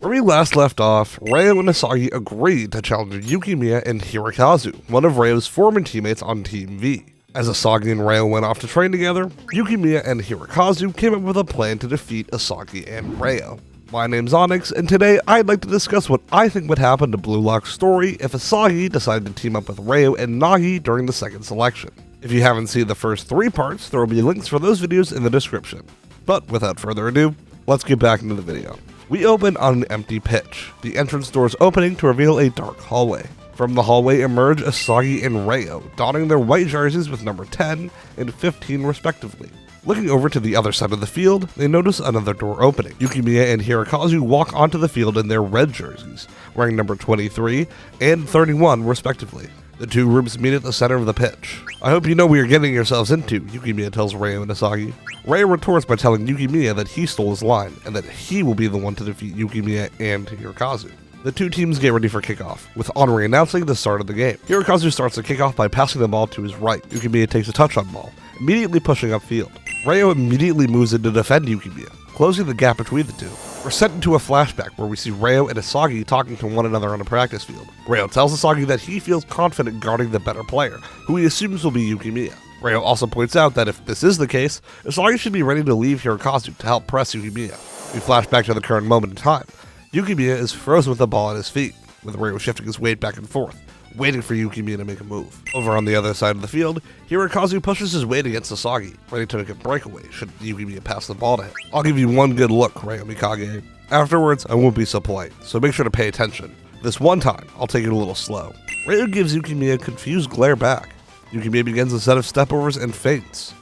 Where we last left off, Ryo and Isagi agreed to challenge Yukimiya and Hirokazu, one of Ryo's former teammates on Team V. As Isagi and Ryo went off to train together, Yukimiya and Hirokazu came up with a plan to defeat Isagi and Ryo. My name's Onyx, and today I'd like to discuss what I think would happen to Blue Lock's story if Isagi decided to team up with Ryo and Nagi during the second selection. If you haven't seen the first 3 parts, there will be links for those videos in the description. But without further ado, let's get back into the video. We open on an empty pitch, the entrance doors opening to reveal a dark hallway. From the hallway emerge Isagi and Ryo, donning their white jerseys with number 10 and 15 respectively. Looking over to the other side of the field, they notice another door opening. Yukimiya and Hirokazu walk onto the field in their red jerseys, wearing number 23 and 31 respectively. The two groups meet at the center of the pitch. I hope you know what you're getting yourselves into, Yukimiya tells Ryo and Isagi. Ryo retorts by telling Yukimiya that he stole his line, and that he will be the one to defeat Yukimiya and Hirokazu. The two teams get ready for kickoff, with Honori announcing the start of the game. Hirokazu starts the kickoff by passing the ball to his right. Yukimiya takes a touch-on ball, immediately pushing upfield. Ryo immediately moves in to defend Yukimiya, closing the gap between the two. We're sent into a flashback where we see Ryo and Isagi talking to one another on a practice field. Ryo tells Isagi that he feels confident guarding the better player, who he assumes will be Yukimiya. Ryo also points out that if this is the case, Isagi should be ready to leave Hirokazu to help press Yukimiya. We flash back to the current moment in time. Yukimiya is frozen with the ball at his feet, with Ryo shifting his weight back and forth, waiting for Yukimiya to make a move. Over on the other side of the field, Hirokazu pushes his weight against Isagi, ready to make a breakaway should Yukimiya pass the ball to him. I'll give you one good look, Ryo Mikage. Afterwards, I won't be so polite, so make sure to pay attention. This one time, I'll take it a little slow. Ryo gives Yukimiya a confused glare back. Yukimiya begins a set of stepovers and feints.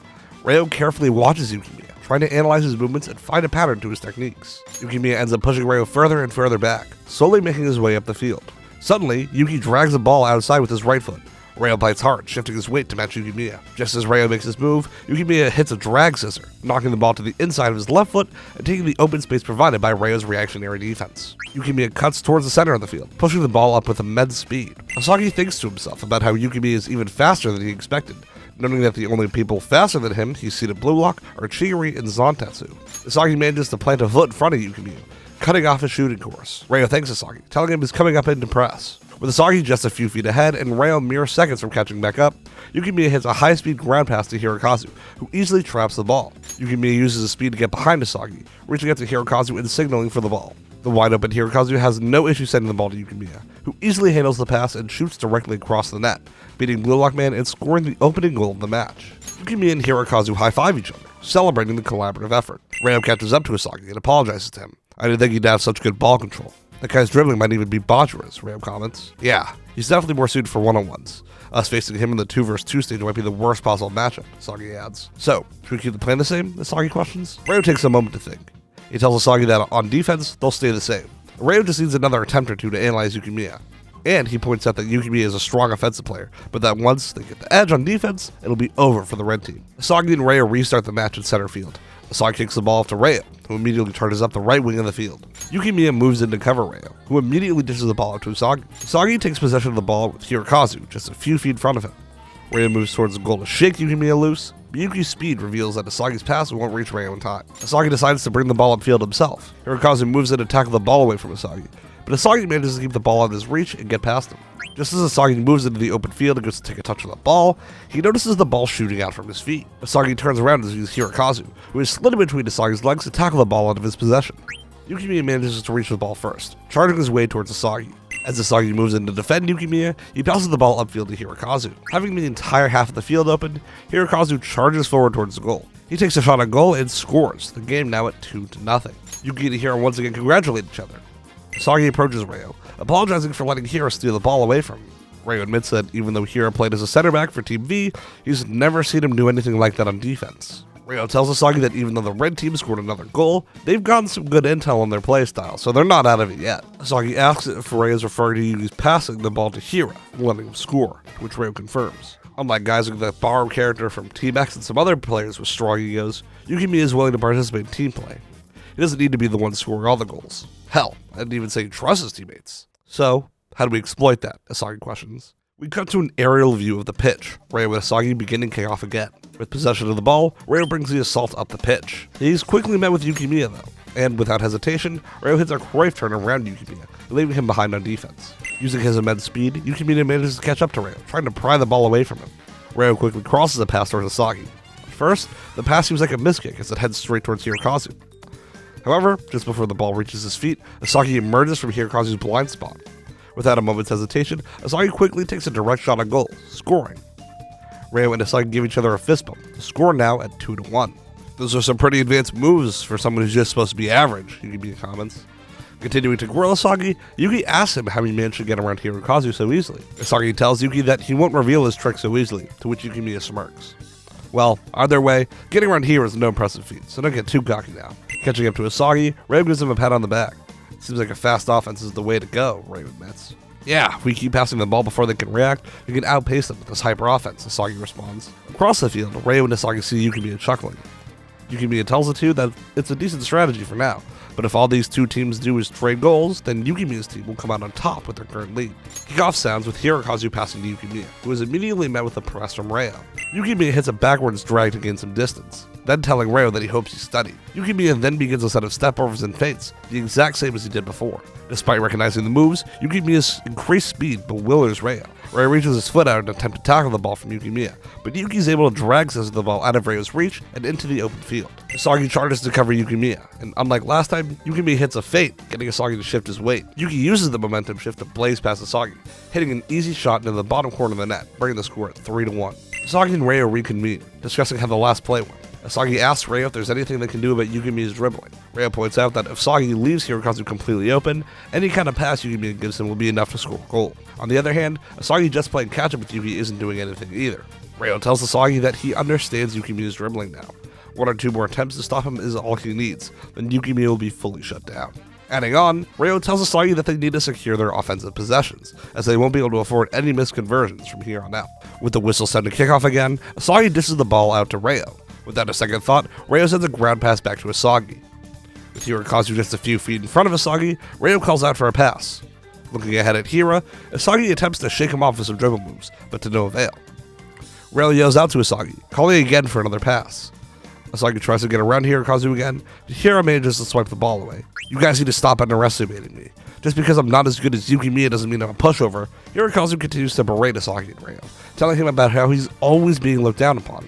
Ryo carefully watches Yukimiya, trying to analyze his movements and find a pattern to his techniques. Yukimiya ends up pushing Ryo further and further back, slowly making his way up the field. Suddenly, Yuki drags the ball outside with his right foot. Ryo bites hard, shifting his weight to match Yukimiya. Just as Ryo makes his move, Yukimiya hits a drag scissor, knocking the ball to the inside of his left foot and taking the open space provided by Ryo's reactionary defense. Yukimiya cuts towards the center of the field, pushing the ball up with immense speed. Isagi thinks to himself about how Yukimiya is even faster than he expected, noting that the only people faster than him he's seen at Blue Lock are Chigiri and Zantetsu. Isagi manages to plant a foot in front of Yukimiya, cutting off his shooting course. Ryo thanks Isagi, telling him he's coming up into press. With Isagi just a few feet ahead and Ryo mere seconds from catching back up, Yukimiya hits a high-speed ground pass to Hirokazu, who easily traps the ball. Yukimiya uses his speed to get behind Isagi, reaching out to Hirokazu and signaling for the ball. The wide-open Hirokazu has no issue sending the ball to Yukimiya, who easily handles the pass and shoots directly across the net, beating Blue Lock Man and scoring the opening goal of the match. Yukimiya and Hirokazu high-five each other, celebrating the collaborative effort. Ryo catches up to Isagi and apologizes to him. I didn't think he'd have such good ball control. That guy's dribbling might even be Bajira's, Ryo comments. Yeah, he's definitely more suited for one-on-ones. Us facing him in the 2vs2 stage might be the worst possible matchup, Isagi adds. So, should we keep the plan the same? Isagi questions. Ryo takes a moment to think. He tells Isagi that on defense, they'll stay the same. Ryo just needs another attempt or two to analyze Yukimiya. And he points out that Yukimiya is a strong offensive player, but that once they get the edge on defense, it'll be over for the red team. Isagi and Ryo restart the match in center field. Isagi kicks the ball off to Ryo, who immediately charges up the right wing of the field. Yukimiya moves in to cover Ryo, who immediately dishes the ball out to Isagi. Isagi takes possession of the ball with Hirokazu just a few feet in front of him. Ryo moves towards the goal to shake Yukimiya loose, but Yuki's speed reveals that Isagi's pass won't reach Ryo in time. Isagi decides to bring the ball upfield himself. Hirokazu moves in to tackle the ball away from Isagi, but Isagi manages to keep the ball out of his reach and get past him. Just as Isagi moves into the open field and goes to take a touch of the ball, he notices the ball shooting out from his feet. Isagi turns around and sees Hirokazu, who is slid in between Isagi's legs to tackle the ball out of his possession. Yukimiya manages to reach the ball first, charging his way towards Isagi. As Isagi moves in to defend Yukimiya, he passes the ball upfield to Hirokazu. Having the entire half of the field open, Hirokazu charges forward towards the goal. He takes a shot on goal and scores, the game now at 2-0. Yuki and Hiro once again congratulate each other. Isagi approaches Ryo, apologizing for letting Hiro steal the ball away from him. Ryo admits that even though Hiro played as a center back for Team V, he's never seen him do anything like that on defense. Ryo tells Isagi that even though the red team scored another goal, they've gotten some good intel on their playstyle, so they're not out of it yet. Isagi asks if Ryo is referring to Yuki's passing the ball to Hiro, letting him score, which Ryo confirms. Unlike guys like the borrowed character from Team X and some other players with strong egos, Yukimiya is willing to participate in team play. He doesn't need to be the one scoring all the goals. Hell, I didn't even say he trusts his teammates. So, how do we exploit that? Isagi questions. We cut to an aerial view of the pitch, Ryo and Isagi beginning kickoff again. With possession of the ball, Ryo brings the assault up the pitch. He's quickly met with Yukimiya though. and without hesitation, Ryo hits a Cruyff turn around Yukimiya, leaving him behind on defense. Using his immense speed, Yukimiya manages to catch up to Ryo, trying to pry the ball away from him. Ryo quickly crosses a pass towards Isagi. At first, the pass seems like a miskick as it heads straight towards Hirokazu. However, just before the ball reaches his feet, Isagi emerges from Hirokazu's blind spot. Without a moment's hesitation, Isagi quickly takes a direct shot on goal, scoring. Ryo and Isagi give each other a fist bump, the score now at 2-1. Those are some pretty advanced moves for someone who's just supposed to be average, Yukimiya comments. Continuing to grill Isagi, Yuki asks him how he managed to get around Hirokazu so easily. Isagi tells Yuki that he won't reveal his trick so easily, to which Yukimiya smirks. Well, either way, getting around here is no impressive feat, so don't get too cocky now. Catching up to Isagi, Ryo gives him a pat on the back. Seems like a fast offense is the way to go, Ryo admits. Yeah, if we keep passing the ball before they can react, we can outpace them with this hyper offense, Isagi responds. Across the field, Ryo and Isagi see Yukimiya chuckling. Yukimiya tells the two that it's a decent strategy for now, but if all these two teams do is trade goals, then Yukimiya's team will come out on top with their current lead. Kickoff sounds with Hirokazu passing to Yukimiya, who is immediately met with a press from Ryo. Yukimiya hits a backwards drag to gain some distance, then telling Ryo that he hopes he studied. Yukimiya then begins a set of step-overs and feints, the exact same as he did before. Despite recognizing the moves, Yukimiya's increased speed bewilders Ryo. Ryo reaches his foot out in an attempt to tackle the ball from Yukimiya, but Yuki's able to drag the ball out of Ryo's reach and into the open field. Isagi charges to cover Yukimiya, and unlike last time, Yukimiya hits a feint, getting Isagi to shift his weight. Yuki uses the momentum shift to blaze past Isagi, hitting an easy shot into the bottom corner of the net, bringing the score at 3-1. Isagi and Ryo reconvene, discussing how the last play went. Isagi asks Ryo if there's anything they can do about Yukimiya's dribbling. Ryo points out that if Isagi leaves Hirokazu completely open, any kind of pass Yukimiya gives him will be enough to score a goal. On the other hand, Isagi just playing catch-up with Yuki isn't doing anything either. Ryo tells Isagi that he understands Yukimiya's dribbling now. 1 or 2 more attempts to stop him is all he needs, then Yukimiya will be fully shut down. Adding on, Ryo tells Isagi that they need to secure their offensive possessions, as they won't be able to afford any missed conversions from here on out. With the whistle sounding kickoff again, Isagi dishes the ball out to Ryo. Without a second thought, Ryo sends a ground pass back to Isagi. With Hirokazu just a few feet in front of Isagi, Ryo calls out for a pass. Looking ahead at Hira, Isagi attempts to shake him off with some dribble moves, but to no avail. Ryo yells out to Isagi, calling again for another pass. Isagi tries to get around Hirokazu again, but Hira manages to swipe the ball away. You guys need to stop underestimating me. Just because I'm not as good as Yukimiya doesn't mean I'm a pushover. Hirokazu continues to berate Isagi and Ryo, telling him about how he's always being looked down upon.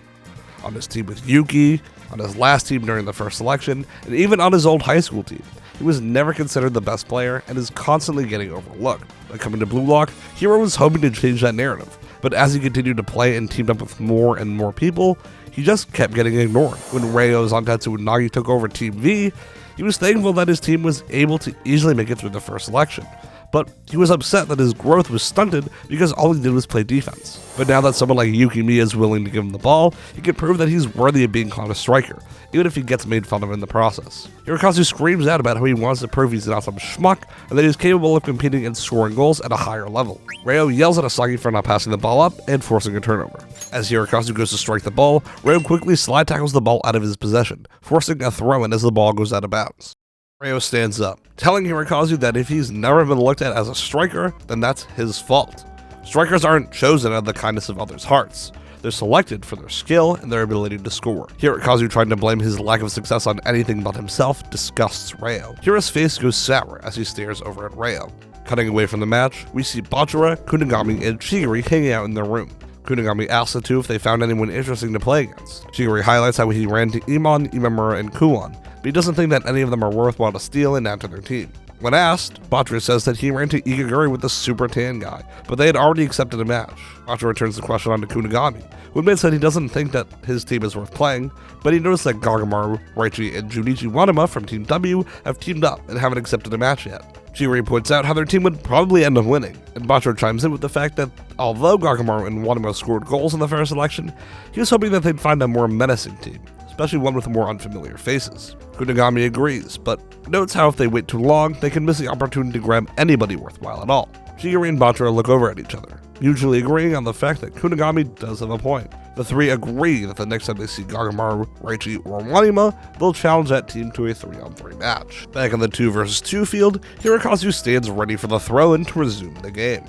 On his team with Yuki, on his last team during the first selection, and even on his old high school team. He was never considered the best player and is constantly getting overlooked. By coming to Blue Lock, Hiro was hoping to change that narrative, but as he continued to play and teamed up with more and more people, he just kept getting ignored. When Ryo's Zantetsu and Nagi took over Team V, he was thankful that his team was able to easily make it through the first selection. But he was upset that his growth was stunted because all he did was play defense. But now that someone like Yukimiya is willing to give him the ball, he can prove that he's worthy of being called a striker, even if he gets made fun of in the process. Hirokazu screams out about how he wants to prove he's not some schmuck, and that he's capable of competing and scoring goals at a higher level. Ryo yells at Isagi for not passing the ball up and forcing a turnover. As Hirokazu goes to strike the ball, Ryo quickly slide tackles the ball out of his possession, forcing a throw-in as the ball goes out of bounds. Ryo stands up, telling Hirokazu that if he's never been looked at as a striker, then that's his fault. Strikers aren't chosen out of the kindness of others' hearts. They're selected for their skill and their ability to score. Hirokazu, trying to blame his lack of success on anything but himself, disgusts Ryo. Hira's face goes sour as he stares over at Ryo. Cutting away from the match, we see Bachura, Kunigami, and Chigiri hanging out in their room. Kunigami asks the two if they found anyone interesting to play against. Chigiri highlights how he ran to Iman, Imamura, and Kuon, but he doesn't think that any of them are worthwhile to steal and add to their team. When asked, Bachura says that he ran to Igaguri with the super tan guy, but they had already accepted a match. Bachura turns the question on to Kunigami, who admits that he doesn't think that his team is worth playing, but he noticed that Gagamaru, Raichi, and Junichi Wanama from Team W have teamed up and haven't accepted a match yet. Chigiri points out how their team would probably end up winning, and Bachura chimes in with the fact that although Gagamaru and Wanama scored goals in the first election, he was hoping that they'd find a more menacing team, especially one with more unfamiliar faces. Kunigami agrees, but notes how if they wait too long, they can miss the opportunity to grab anybody worthwhile at all. Chigiri and Bachura look over at each other, mutually agreeing on the fact that Kunigami does have a point. The three agree that the next time they see Gagamaru, Raichi, or Wanima, they'll challenge that team to a 3-on-3 match. Back on the 2 vs 2 field, Hirokazu stands ready for the throw-in to resume the game.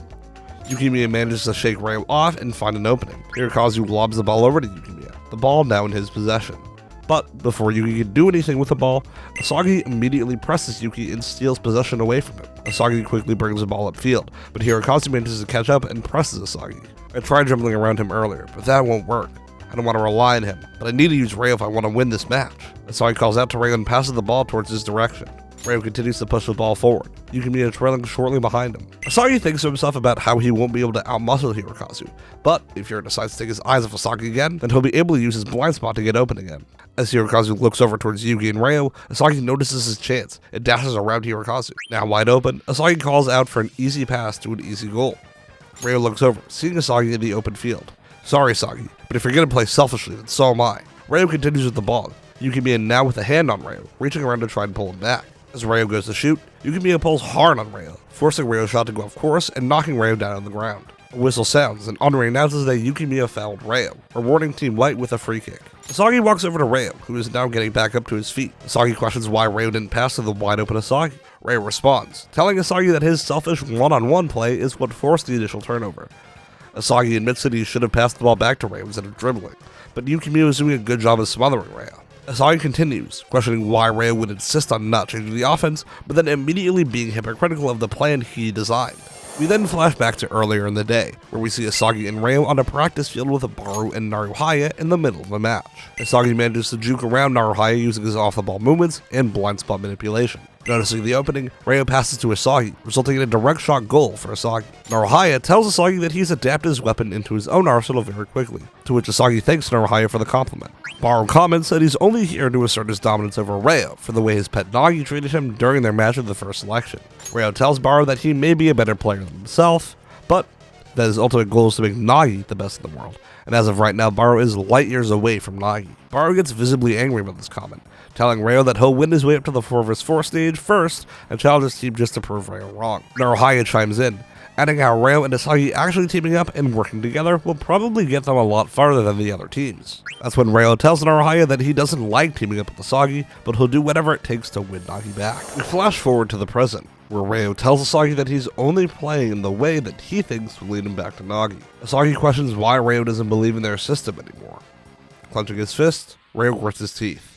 Yukimiya manages to shake Ryo off and find an opening. Hirokazu lobs the ball over to Yukimiya, the ball now in his possession. But before Yuki can do anything with the ball, Isagi immediately presses Yuki and steals possession away from him. Isagi quickly brings the ball upfield, but Hirokazu manages to catch up and presses Isagi. I tried dribbling around him earlier, but that won't work. I don't want to rely on him, but I need to use Ryo if I want to win this match. Isagi calls out to Ryo and passes the ball towards his direction. Ryo continues to push the ball forward, Yukimiya trailing shortly behind him. Isagi thinks to himself about how he won't be able to outmuscle Hirokazu, but if Hiro decides to take his eyes off Isagi again, then he'll be able to use his blind spot to get open again. As Hirokazu looks over towards Yuki and Ryo, Isagi notices his chance and dashes around Hirokazu. Now wide open, Isagi calls out for an easy pass to an easy goal. Ryo looks over, seeing Isagi in the open field. Sorry Isagi, but if you're gonna play selfishly, then so am I. Ryo continues with the ball, Yukimiya now with a hand on Ryo, reaching around to try and pull him back. As Ryo goes to shoot, Yukimiya pulls hard on Ryo, forcing Ryo's shot to go off course and knocking Ryo down on the ground. A whistle sounds, and Henri announces that Yukimiya fouled Ryo, rewarding Team White with a free kick. Isagi walks over to Ryo, who is now getting back up to his feet. Isagi questions why Ryo didn't pass to the wide open Isagi. Ryo responds, telling Isagi that his selfish one-on-one play is what forced the initial turnover. Isagi admits that he should have passed the ball back to Ryo instead of dribbling, but Yukimiya is doing a good job of smothering Ryo. Isagi continues, questioning why Ryo would insist on not changing the offense, but then immediately being hypocritical of the plan he designed. We then flash back to earlier in the day, where we see Isagi and Ryo on a practice field with Baru and Naruhaya in the middle of the match. Isagi manages to juke around Naruhaya using his off-the-ball movements and blind spot manipulation. Noticing the opening, Ryo passes to Isagi, resulting in a direct shot goal for Isagi. Naruhaya tells Isagi that he's adapted his weapon into his own arsenal very quickly, to which Isagi thanks Naruhaya for the compliment. Baru comments that he's only here to assert his dominance over Ryo for the way his pet Nagi treated him during their match of the first selection. Ryo tells Baru that he may be a better player than himself, but that his ultimate goal is to make Nagi the best in the world, and as of right now, Baru is light years away from Nagi. Baru gets visibly angry about this comment, telling Ryo that he'll win his way up to the 4vs4 stage first and challenge his team just to prove Ryo wrong. Naruhaya chimes in, adding how Ryo and Isagi actually teaming up and working together will probably get them a lot farther than the other teams. That's when Ryo tells Naruhaya that he doesn't like teaming up with Isagi, but he'll do whatever it takes to win Nagi back. We flash forward to the present, where Ryo tells Isagi that he's only playing in the way that he thinks will lead him back to Nagi. Isagi questions why Ryo doesn't believe in their system anymore. Clenching his fist, Ryo grits his teeth.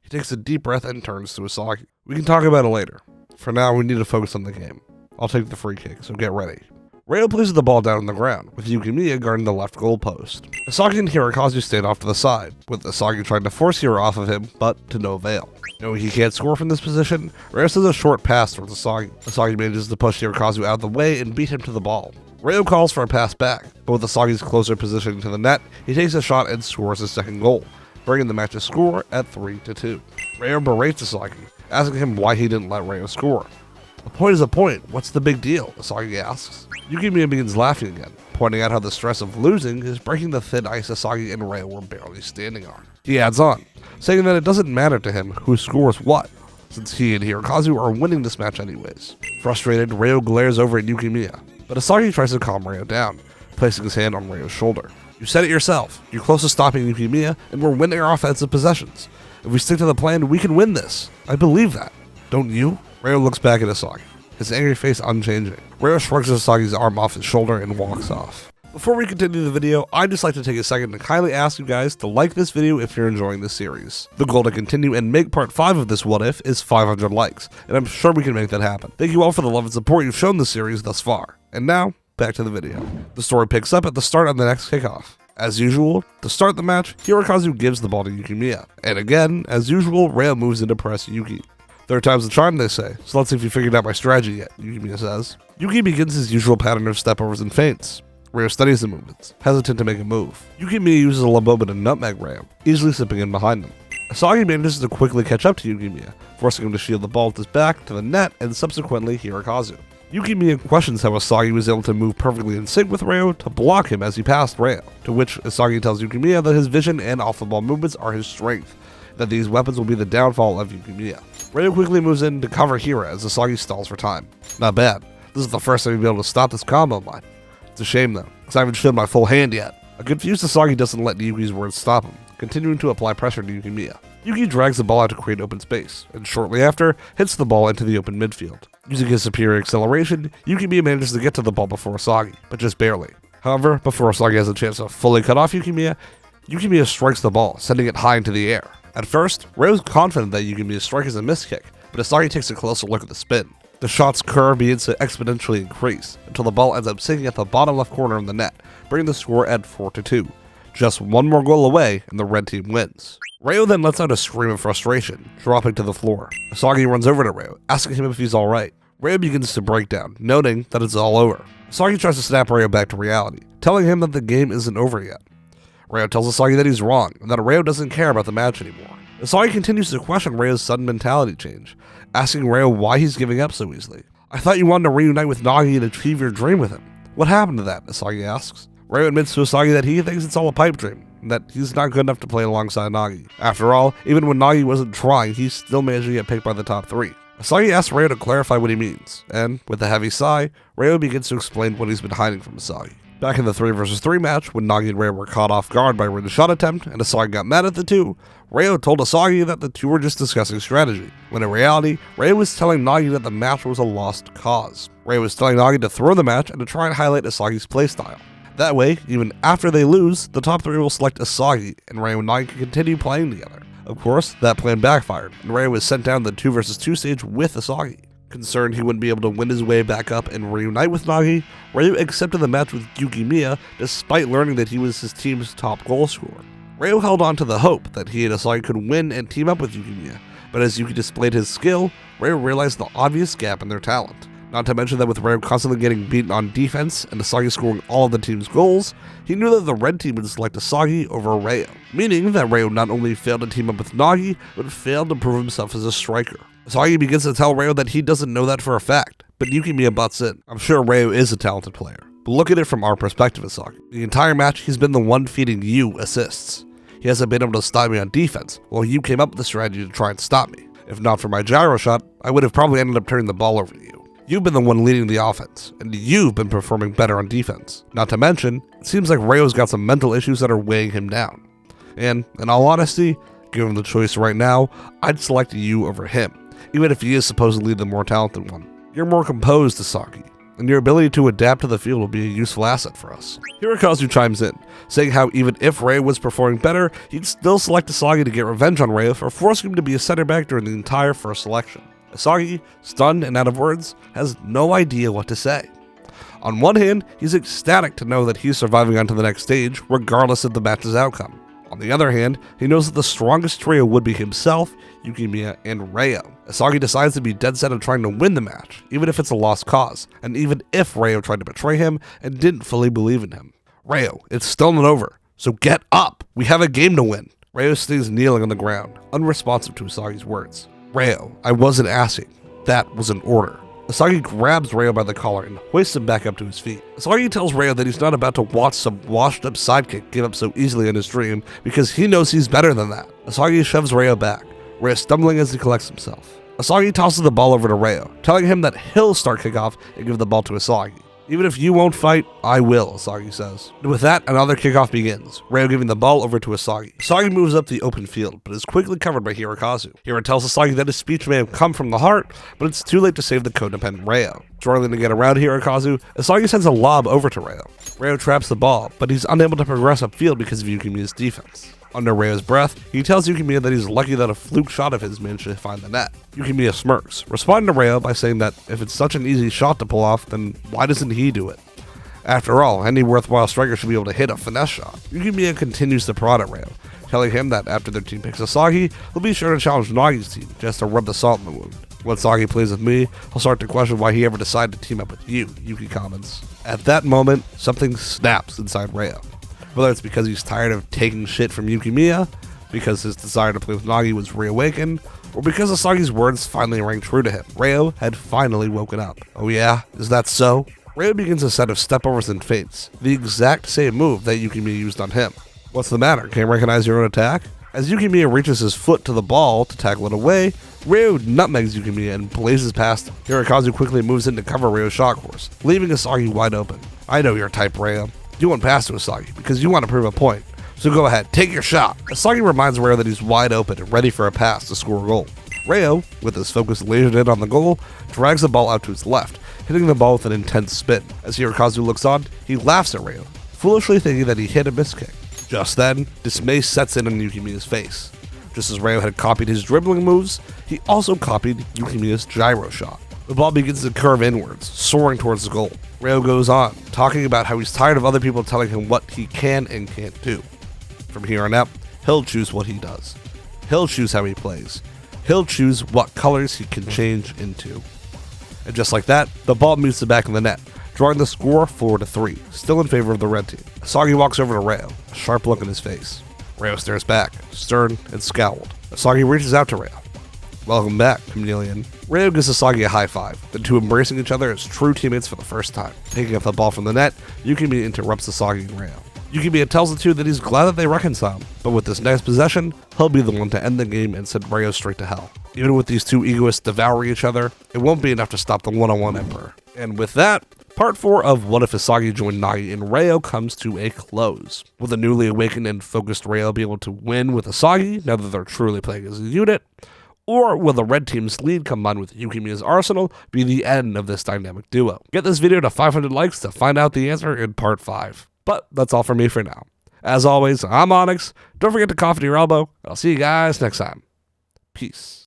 He takes a deep breath and turns to Isagi. We can talk about it later. For now, we need to focus on the game. I'll take the free kick, so get ready. Ryo places the ball down on the ground, with Yukimiya guarding the left goalpost. Isagi and Hirokazu stand off to the side, with Isagi trying to force Hiro off of him, but to no avail. Knowing he can't score from this position, Ryo sends a short pass towards Isagi. Isagi manages to push Hirokazu out of the way and beat him to the ball. Ryo calls for a pass back, but with Isagi's closer positioning to the net, he takes a shot and scores his second goal, bringing the match to score at 3-2. Ryo berates Isagi, asking him why he didn't let Ryo score. A point is a point, what's the big deal? Isagi asks. Yukimiya begins laughing again, pointing out how the stress of losing is breaking the thin ice Isagi and Ryo were barely standing on. He adds on, saying that it doesn't matter to him who scores what, since he and Hirokazu are winning this match anyways. Frustrated, Ryo glares over at Yukimiya, but Isagi tries to calm Ryo down, placing his hand on Ryo's shoulder. You said it yourself, you're close to stopping Yukimiya, and we're winning our offensive possessions. If we stick to the plan, we can win this. I believe that. Don't you? Ryo looks back at Isagi, his angry face unchanging. Ryo shrugs Isagi's arm off his shoulder and walks off. Before we continue the video, I'd just like to take a second to kindly ask you guys to like this video if you're enjoying this series. The goal to continue and make part 5 of this What If is 500 likes, and I'm sure we can make that happen. Thank you all for the love and support you've shown this series thus far. And now, back to the video. The story picks up at the start of the next kickoff. As usual, to start the match, Hirokazu gives the ball to Yukimiya. And again, as usual, Ryo moves in to press Yuki. Third time's the charm, they say, so let's see if you figured out my strategy yet, Yukimiya says. Yuki begins his usual pattern of stepovers and feints. Ryo studies the movements, hesitant to make a move. Yukimiya uses a low to nutmeg Ryo, easily slipping in behind him. Isagi manages to quickly catch up to Yukimiya, forcing him to shield the ball with his back to the net and subsequently Hirokazu. Yukimiya questions how Isagi was able to move perfectly in sync with Ryo to block him as he passed Ryo, to which Isagi tells Yukimiya that his vision and off-the-ball movements are his strength, that these weapons will be the downfall of Yukimiya. Ryo quickly moves in to cover Hira as Isagi stalls for time. Not bad. This is the first time you'll be able to stop this combo of mine. It's a shame though, because I haven't showed my full hand yet. A confused Isagi doesn't let Yuki's words stop him, continuing to apply pressure to Yukimiya. Yuki drags the ball out to create open space, and shortly after, hits the ball into the open midfield. Using his superior acceleration, Yukimiya manages to get to the ball before Isagi, but just barely. However, before Isagi has a chance to fully cut off Yukimiya, Yukimiya strikes the ball, sending it high into the air. At first, Ryo's confident that Yukimiya's strike is a miskick, but Isagi takes a closer look at the spin. The shot's curve begins to exponentially increase, until the ball ends up sinking at the bottom left corner of the net, bringing the score at 4-2. Just one more goal away, and the red team wins. Ryo then lets out a scream of frustration, dropping to the floor. Isagi runs over to Ryo, asking him if he's alright. Ryo begins to break down, noting that it's all over. Isagi tries to snap Ryo back to reality, telling him that the game isn't over yet. Ryo tells Isagi that he's wrong, and that Ryo doesn't care about the match anymore. Isagi continues to question Ryo's sudden mentality change, asking Ryo why he's giving up so easily. "I thought you wanted to reunite with Nagi and achieve your dream with him. What happened to that?" Isagi asks. Ryo admits to Isagi that he thinks it's all a pipe dream, and that he's not good enough to play alongside Nagi. After all, even when Nagi wasn't trying, he still managed to get picked by the top 3. Isagi asks Ryo to clarify what he means, and, with a heavy sigh, Ryo begins to explain what he's been hiding from Isagi. Back in the 3 vs 3 match, when Nagi and Ryo were caught off guard by Ryo's shot attempt, and Isagi got mad at the two, Ryo told Isagi that the two were just discussing strategy, when in reality, Ryo was telling Nagi that the match was a lost cause. Ryo was telling Nagi to throw the match and to try and highlight Isagi's playstyle. That way, even after they lose, the top 3 will select Isagi, and Ryo and Nagi can continue playing together. Of course, that plan backfired, and Ryo was sent down the 2 vs 2 stage with Isagi. Concerned he wouldn't be able to win his way back up and reunite with Nagi, Ryo accepted the match with Yukimiya despite learning that he was his team's top goal scorer. Ryo held on to the hope that he and Isagi could win and team up with Yukimiya, but as Yuki displayed his skill, Ryo realized the obvious gap in their talent. Not to mention that with Ryo constantly getting beaten on defense and Isagi scoring all of the team's goals, he knew that the red team would select Isagi over Ryo, meaning that Ryo not only failed to team up with Nagi, but failed to prove himself as a striker. Isagi begins to tell Ryo that he doesn't know that for a fact, but Yukimiya butts in. "I'm sure Ryo is a talented player, but look at it from our perspective, Isagi. The entire match, he's been the one feeding you assists. He hasn't been able to stop me on defense, while you came up with the strategy to try and stop me. If not for my gyro shot, I would have probably ended up turning the ball over to you. You've been the one leading the offense, and you've been performing better on defense. Not to mention, it seems like Ryo's got some mental issues that are weighing him down. And, in all honesty, given the choice right now, I'd select you over him, even if he is supposedly the more talented one. You're more composed, Isagi, and your ability to adapt to the field will be a useful asset for us." Hirokazu chimes in, saying how even if Ryo was performing better, he'd still select Isagi to get revenge on Ryo for forcing him to be a center back during the entire first selection. Isagi, stunned and out of words, has no idea what to say. On one hand, he's ecstatic to know that he's surviving onto the next stage, regardless of the match's outcome. On the other hand, he knows that the strongest trio would be himself, Yukimiya, and Ryo. Isagi decides to be dead set on trying to win the match, even if it's a lost cause, and even if Ryo tried to betray him and didn't fully believe in him. "Ryo, it's still not over, so get up! We have a game to win!" Ryo stays kneeling on the ground, unresponsive to Isagi's words. "Ryo, I wasn't asking. That was an order." Isagi grabs Ryo by the collar and hoists him back up to his feet. Isagi tells Ryo that he's not about to watch some washed-up sidekick give up so easily in his dream, because he knows he's better than that. Isagi shoves Ryo back, Ryo stumbling as he collects himself. Isagi tosses the ball over to Ryo, telling him that he'll start kickoff and give the ball to Isagi. "Even if you won't fight, I will," Isagi says. And with that, another kickoff begins, Ryo giving the ball over to Isagi. Isagi moves up the open field, but is quickly covered by Hirokazu. Hiro tells Isagi that his speech may have come from the heart, but it's too late to save the codependent Ryo. Struggling to get around Hirokazu, Isagi sends a lob over to Ryo. Ryo traps the ball, but he's unable to progress upfield because of Yukimiya's defense. Under Ryo's breath, he tells Yukimiya that he's lucky that a fluke shot of his managed to find the net. Yukimiya smirks, responding to Ryo by saying that if it's such an easy shot to pull off, then why doesn't he do it? After all, any worthwhile striker should be able to hit a finesse shot. Yukimiya continues to prod at Ryo, telling him that after their team picks Isagi, he'll be sure to challenge Nagi's team, just to rub the salt in the wound. "Once Isagi plays with me, I'll start to question why he ever decided to team up with you," Yuki comments. At that moment, something snaps inside Ryo. Whether it's because he's tired of taking shit from Yukimiya, because his desire to play with Nagi was reawakened, or because Isagi's words finally rang true to him. Ryo had finally woken up. "Oh yeah? Is that so?" Ryo begins a set of stepovers and feints, the exact same move that Yukimiya used on him. "What's the matter? Can't recognize your own attack?" As Yukimiya reaches his foot to the ball to tackle it away, Ryo nutmegs Yukimiya and blazes past him. Hirokazu quickly moves in to cover Ryo's shot course, leaving Isagi wide open. "I know your type, Ryo. You won't pass to Isagi because you want to prove a point. So go ahead, take your shot." Isagi reminds Ryo that he's wide open and ready for a pass to score a goal. Ryo, with his focus lasered in on the goal, drags the ball out to his left, hitting the ball with an intense spin. As Hirokazu looks on, he laughs at Ryo, foolishly thinking that he hit a miskick. Just then, dismay sets in on Yukimiya's face. Just as Ryo had copied his dribbling moves, he also copied Yukimiya's gyro shot. The ball begins to curve inwards, soaring towards the goal. Ryo goes on, talking about how he's tired of other people telling him what he can and can't do. From here on out, he'll choose what he does. He'll choose how he plays. He'll choose what colors he can change into. And just like that, the ball meets the back of the net, drawing the score 4-3, still in favor of the red team. Isagi walks over to Ryo, a sharp look in his face. Ryo stares back, stern and scowled. Isagi reaches out to Ryo. Welcome back, chameleon. Ryo gives Isagi a high five, the two embracing each other as true teammates for the first time. Taking up the ball from the net, Yukimiya interrupts Isagi and Ryo. Yukimiya tells the two that he's glad that they reconciled, but with this next possession, he'll be the one to end the game and send Ryo straight to hell. Even with these two egoists devouring each other, it won't be enough to stop the one-on-one Emperor. And with that, Part 4 of What If Isagi Joined Nagi and Ryo comes to a close. Will the newly awakened and focused Ryo be able to win with Isagi, now that they're truly playing as a unit? Or will the red team's lead combined with Yukimiya's arsenal be the end of this dynamic duo? Get this video to 500 likes to find out the answer in Part 5. But that's all from me for now. As always, I'm Onyx. Don't forget to cough at your elbow. I'll see you guys next time. Peace.